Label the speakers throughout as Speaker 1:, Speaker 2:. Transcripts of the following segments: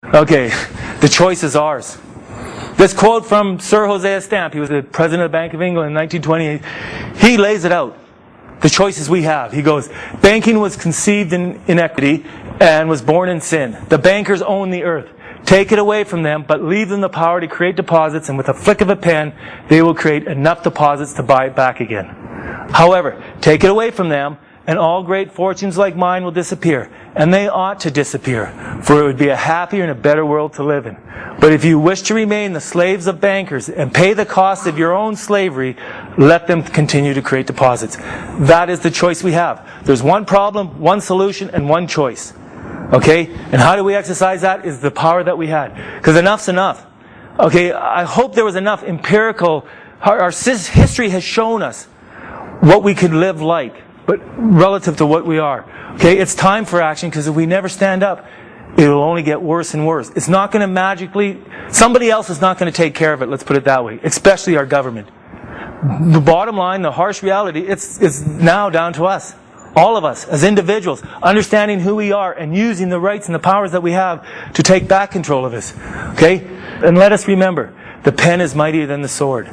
Speaker 1: Okay, the choice is ours. This quote from Sir Hosea Stamp, he was the president of the Bank of England in 1928, he lays it out. The choices we have. He goes, banking was conceived in inequity and was born in sin. The bankers own the earth. Take it away from them, but leave them the power to create deposits, and with a flick of a pen, they will create enough deposits to buy it back again. However, take it away from them, and all great fortunes like mine will disappear. And they ought to disappear, for it would be a happier and a better world to live in. But if you wish to remain the slaves of bankers and pay the cost of your own slavery, let them continue to create deposits. That is the choice we have. There's one problem, one solution, and one choice. Okay? And how do we exercise that? Is the power that we had. Because enough's enough. Okay? I hope there was enough empirical... Our history has shown us what we could live like, but relative to what we are. Okay? It's time for action, because if we never stand up, it will only get worse and worse. It's not going to magically... Somebody else is not going to take care of it, let's put it that way. Especially our government. The bottom line, the harsh reality, it's now down to us. All of us, as individuals, understanding who we are and using the rights and the powers that we have to take back control of this. Okay? And let us remember, the pen is mightier than the sword.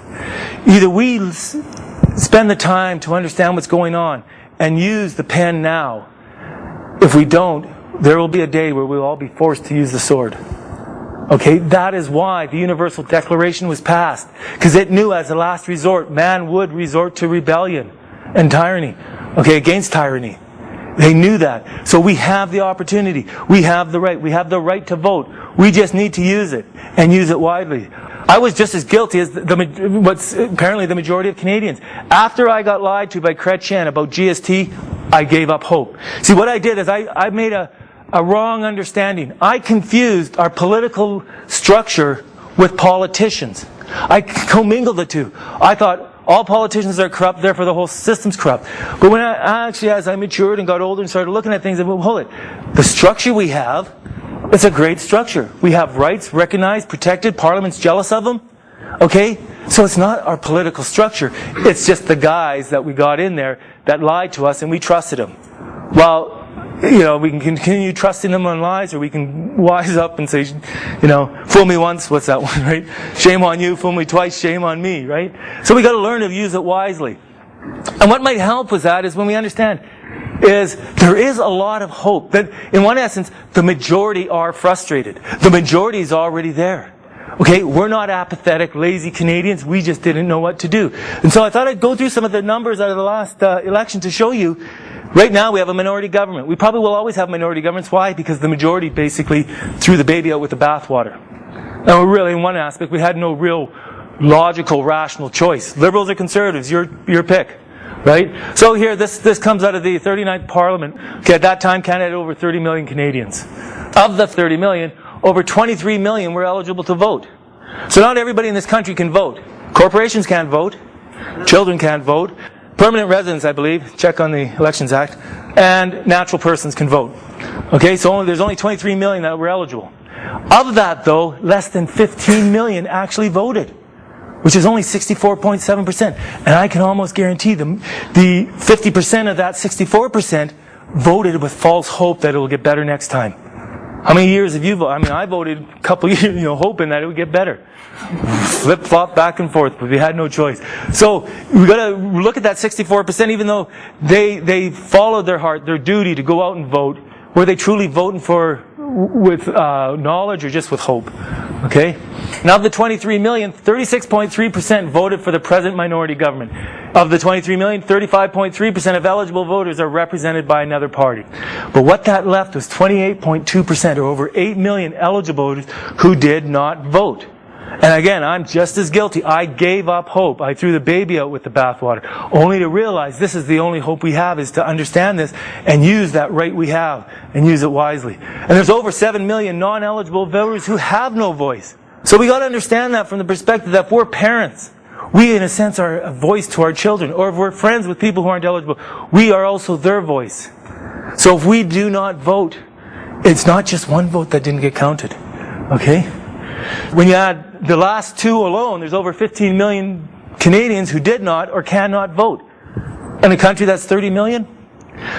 Speaker 1: Either we spend the time to understand what's going on and use the pen now. If we don't, there will be a day where we'll all be forced to use the sword. Okay? That is why the Universal Declaration was passed. Because it knew as a last resort, man would resort to rebellion and tyranny. Okay, against tyranny. They knew that. So we have the opportunity. We have the right. We have the right to vote. We just need to use it, and use it widely. I was just as guilty as what's apparently the majority of Canadians. After I got lied to by Chrétien about GST, I gave up hope. See, what I did is I made a wrong understanding. I confused our political structure with politicians. I commingled the two. I thought, all politicians are corrupt, therefore the whole system's corrupt. But when I actually, as I matured and got older and started looking at things, I went, hold it. The structure we have, it's a great structure. We have rights recognized, protected, Parliament's jealous of them. Okay? So it's not our political structure. It's just the guys that we got in there that lied to us and we trusted them. Well, you know, we can continue trusting them on lies, or we can wise up and say, you know, fool me once, what's that one, right? Shame on you, fool me twice, shame on me, right? So we got to learn to use it wisely. And what might help with that is when we understand is there is a lot of hope. That in one essence, the majority are frustrated. The majority is already there. Okay, we're not apathetic, lazy Canadians. We just didn't know what to do. And so I thought I'd go through some of the numbers out of the last election to show you. Right now we have a minority government. We probably will always have minority governments. Why? Because the majority basically threw the baby out with the bathwater. Now really, in one aspect, we had no real logical, rational choice. Liberals or Conservatives, your pick. Right? So here, this comes out of the 39th Parliament. Okay, at that time, Canada had over 30 million Canadians. Of the 30 million, over 23 million were eligible to vote. So not everybody in this country can vote. Corporations can't vote. Children can't vote. Permanent residents, I believe, check on the Elections Act, and natural persons can vote. Okay, so there's only 23 million that were eligible. Of that, though, less than 15 million actually voted, which is only 64.7%. And I can almost guarantee them the 50% of that 64% voted with false hope that it will get better next time. How many years have you voted? I mean, I voted a couple years, hoping that it would get better. Flip-flop back and forth, but we had no choice. So we've got to look at that 64%, even though they followed their heart, their duty to go out and vote. Were they truly voting with knowledge or just with hope? Okay? Now of the 23 million, 36.3% voted for the present minority government. Of the 23 million, 35.3% of eligible voters are represented by another party. But what that left was 28.2%, or over 8 million eligible voters who did not vote. And again, I'm just as guilty. I gave up hope. I threw the baby out with the bathwater, only to realize this is the only hope we have, is to understand this and use that right we have and use it wisely. And there's over 7 million non-eligible voters who have no voice. So we got to understand that from the perspective that if we're parents, we in a sense are a voice to our children. Or if we're friends with people who aren't eligible, we are also their voice. So if we do not vote, it's not just one vote that didn't get counted. Okay? When you add the last two alone, there's over 15 million Canadians who did not or cannot vote. In a country that's 30 million?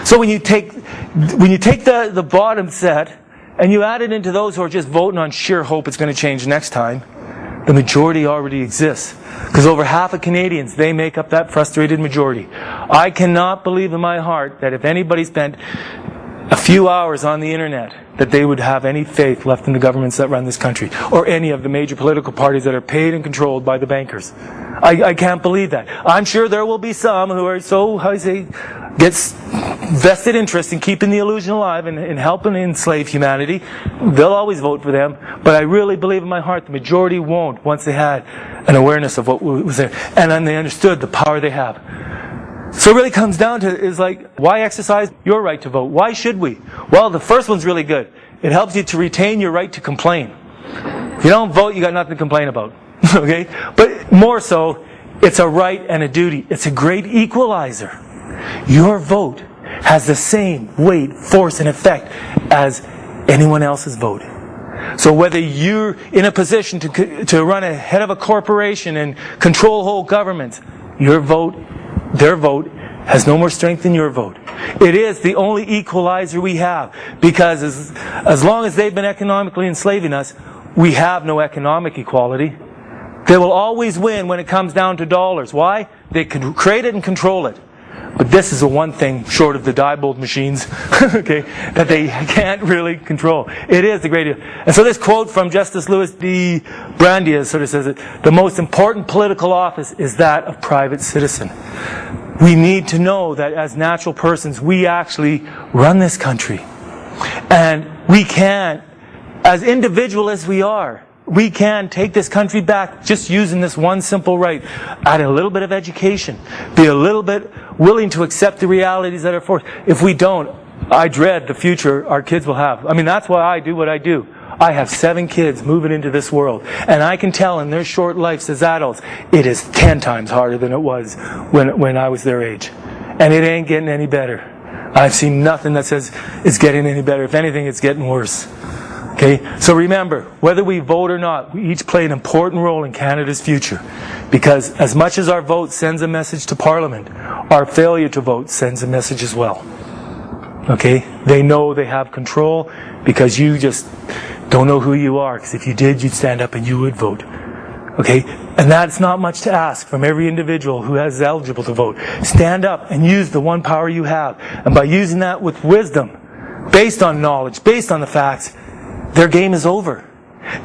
Speaker 1: So when you take the bottom set and you add it into those who are just voting on sheer hope it's going to change next time, the majority already exists. Because over half of Canadians, they make up that frustrated majority. I cannot believe in my heart that if anybody spent a few hours on the internet, that they would have any faith left in the governments that run this country, or any of the major political parties that are paid and controlled by the bankers. I can't believe that. I'm sure there will be some who are so, gets vested interest in keeping the illusion alive and helping enslave humanity. They'll always vote for them, but I really believe in my heart the majority won't once they had an awareness of what was there, and then they understood the power they have. So it really comes down to is like, why exercise your right to vote? Why should we? Well, the first one's really good. It helps you to retain your right to complain. If you don't vote, you got nothing to complain about. Okay? But more so, it's a right and a duty. It's a great equalizer. Your vote has the same weight, force, and effect as anyone else's vote. So whether you're in a position to run a head of a corporation and control whole governments, your vote, their vote, has no more strength than your vote. It is the only equalizer we have, because as long as they've been economically enslaving us, we have no economic equality. They will always win when it comes down to dollars. Why? They can create it and control it. But this is the one thing, short of the Diebold machines, okay, that they can't really control. It is the great. And so this quote from Justice Louis D. Brandeis sort of says that the most important political office is that of private citizen. We need to know that as natural persons, we actually run this country. And we can, as individual as we are, we can take this country back just using this one simple right. Add a little bit of education. Be a little bit willing to accept the realities that are forced. If we don't, I dread the future our kids will have. I mean, that's why I do what I do. I have 7 kids moving into this world. And I can tell in their short lives as adults, it is 10 times harder than it was when I was their age. And it ain't getting any better. I've seen nothing that says it's getting any better. If anything, it's getting worse. Okay, so remember, whether we vote or not, we each play an important role in Canada's future. Because as much as our vote sends a message to Parliament, our failure to vote sends a message as well. Okay, they know they have control because you just don't know who you are. Because if you did, you'd stand up and you would vote. Okay, and that's not much to ask from every individual who is eligible to vote. Stand up and use the one power you have. And by using that with wisdom, based on knowledge, based on the facts, their game is over.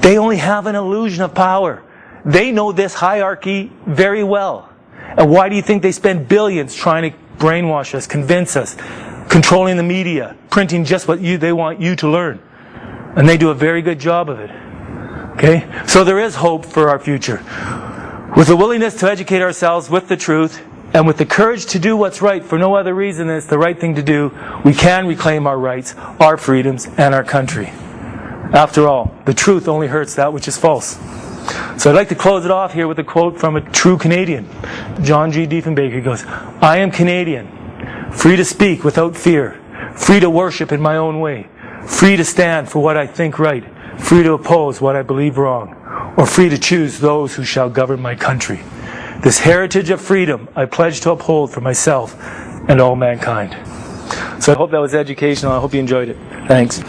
Speaker 1: They only have an illusion of power. They know this hierarchy very well. And why do you think they spend billions trying to brainwash us, convince us, controlling the media, printing just what they want you to learn? And they do a very good job of it. Okay? So there is hope for our future. With the willingness to educate ourselves with the truth, and with the courage to do what's right for no other reason than it's the right thing to do, we can reclaim our rights, our freedoms, and our country. After all, the truth only hurts that which is false. So I'd like to close it off here with a quote from a true Canadian. John G. Diefenbaker goes, "I am Canadian, free to speak without fear, free to worship in my own way, free to stand for what I think right, free to oppose what I believe wrong, or free to choose those who shall govern my country. This heritage of freedom I pledge to uphold for myself and all mankind." So I hope that was educational. I hope you enjoyed it. Thanks.